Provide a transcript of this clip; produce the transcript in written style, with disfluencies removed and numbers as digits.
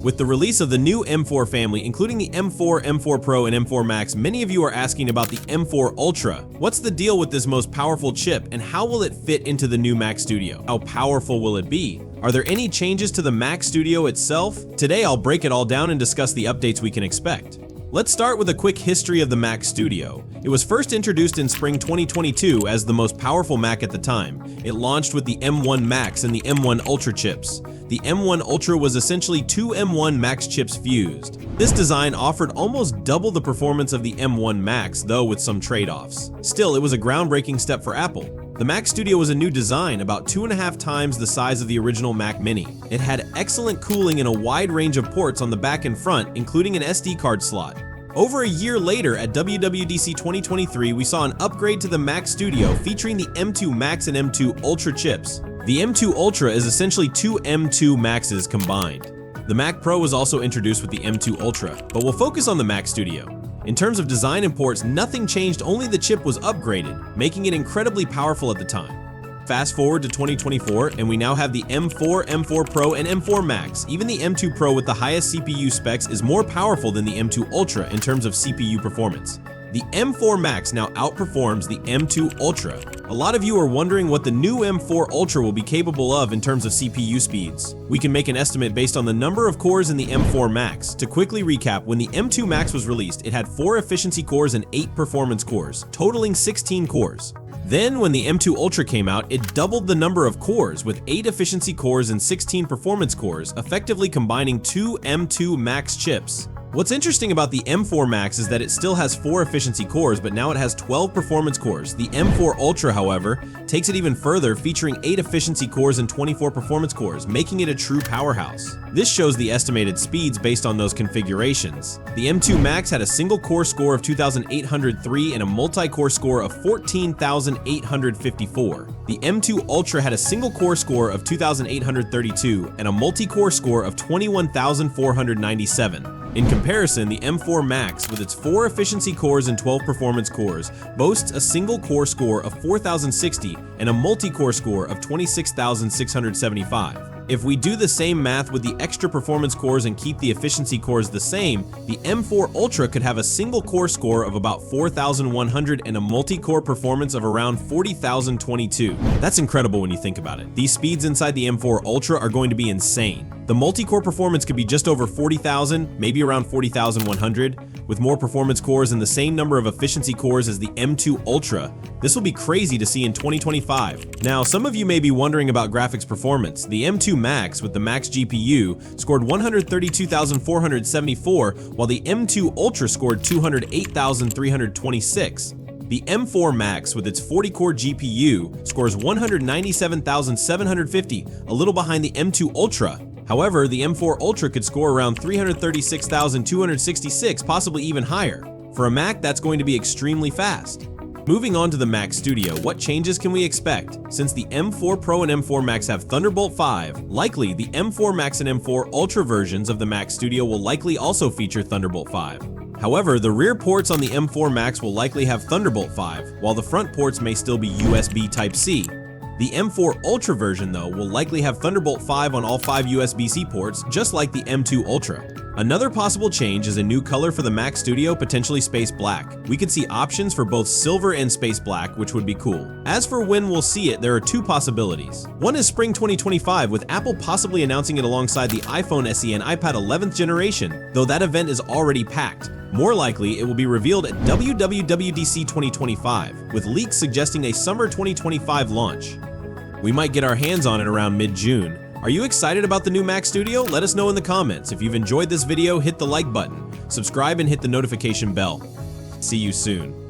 With the release of the new M4 family, including the M4, M4 Pro, and M4 Max, many of you are asking about the M4 Ultra. What's the deal with this most powerful chip, and how will it fit into the new Mac Studio? How powerful will it be? Are there any changes to the Mac Studio itself? Today I'll break it all down and discuss the updates we can expect. Let's start with a quick history of the Mac Studio. It was first introduced in spring 2022 as the most powerful Mac at the time. It launched with the M1 Max and the M1 Ultra chips. The M1 Ultra was essentially two M1 Max chips fused. This design offered almost double the performance of the M1 Max, though with some trade-offs. Still, it was a groundbreaking step for Apple. The Mac Studio was a new design, about 2.5 times the size of the original Mac Mini. It had excellent cooling and a wide range of ports on the back and front, including an SD card slot. Over a year later, at WWDC 2023, we saw an upgrade to the Mac Studio featuring the M2 Max and M2 Ultra chips. The M2 Ultra is essentially two M2 Maxes combined. The Mac Pro was also introduced with the M2 Ultra, but we'll focus on the Mac Studio. In terms of design and ports, nothing changed, only the chip was upgraded, making it incredibly powerful at the time. Fast forward to 2024, and we now have the M4, M4 Pro, and M4 Max. Even the M2 Pro with the highest CPU specs is more powerful than the M2 Ultra in terms of CPU performance. The M4 Max now outperforms the M2 Ultra. A lot of you are wondering what the new M4 Ultra will be capable of in terms of CPU speeds. We can make an estimate based on the number of cores in the M4 Max. To quickly recap, when the M2 Max was released, it had 4 efficiency cores and 8 performance cores, totaling 16 cores. Then, when the M2 Ultra came out, it doubled the number of cores with 8 efficiency cores and 16 performance cores, effectively combining 2 M2 Max chips. What's interesting about the M4 Max is that it still has 4 efficiency cores, but now it has 12 performance cores. The M4 Ultra, however, takes it even further, featuring 8 efficiency cores and 24 performance cores, making it a true powerhouse. This shows the estimated speeds based on those configurations. The M2 Max had a single core score of 2,803 and a multi-core score of 14,854. The M2 Ultra had a single core score of 2,832 and a multi-core score of 21,497. In comparison, the M4 Max, with its 4 efficiency cores and 12 performance cores, boasts a single core score of 4,060 and a multi-core score of 26,675. If we do the same math with the extra performance cores and keep the efficiency cores the same, the M4 Ultra could have a single core score of about 4,100 and a multi-core performance of around 40,022. That's incredible when you think about it. These speeds inside the M4 Ultra are going to be insane. The multi-core performance could be just over 40,000, maybe around 40,100, with more performance cores and the same number of efficiency cores as the M2 Ultra. This will be crazy to see in 2025. Now, some of you may be wondering about graphics performance. The M2 Max with the Max GPU scored 132,474, while the M2 Ultra scored 208,326. The M4 Max with its 40-core GPU scores 197,750, a little behind the M2 Ultra. However, the M4 Ultra could score around 336,266, possibly even higher. For a Mac, that's going to be extremely fast. Moving on to the Mac Studio, what changes can we expect? Since the M4 Pro and M4 Max have Thunderbolt 5, likely the M4 Max and M4 Ultra versions of the Mac Studio will likely also feature Thunderbolt 5. However, the rear ports on the M4 Max will likely have Thunderbolt 5, while the front ports may still be USB Type-C. The M4 Ultra version, though, will likely have Thunderbolt 5 on all 5 USB-C ports, just like the M2 Ultra. Another possible change is a new color for the Mac Studio, potentially space black. We could see options for both silver and space black, which would be cool. As for when we'll see it, there are 2 possibilities. One is spring 2025, with Apple possibly announcing it alongside the iPhone SE and iPad 11th generation, though that event is already packed. More likely, it will be revealed at WWDC 2025, with leaks suggesting a summer 2025 launch. We might get our hands on it around mid-June. Are you excited about the new Mac Studio? Let us know in the comments. If you've enjoyed this video, hit the like button, subscribe, and hit the notification bell. See you soon.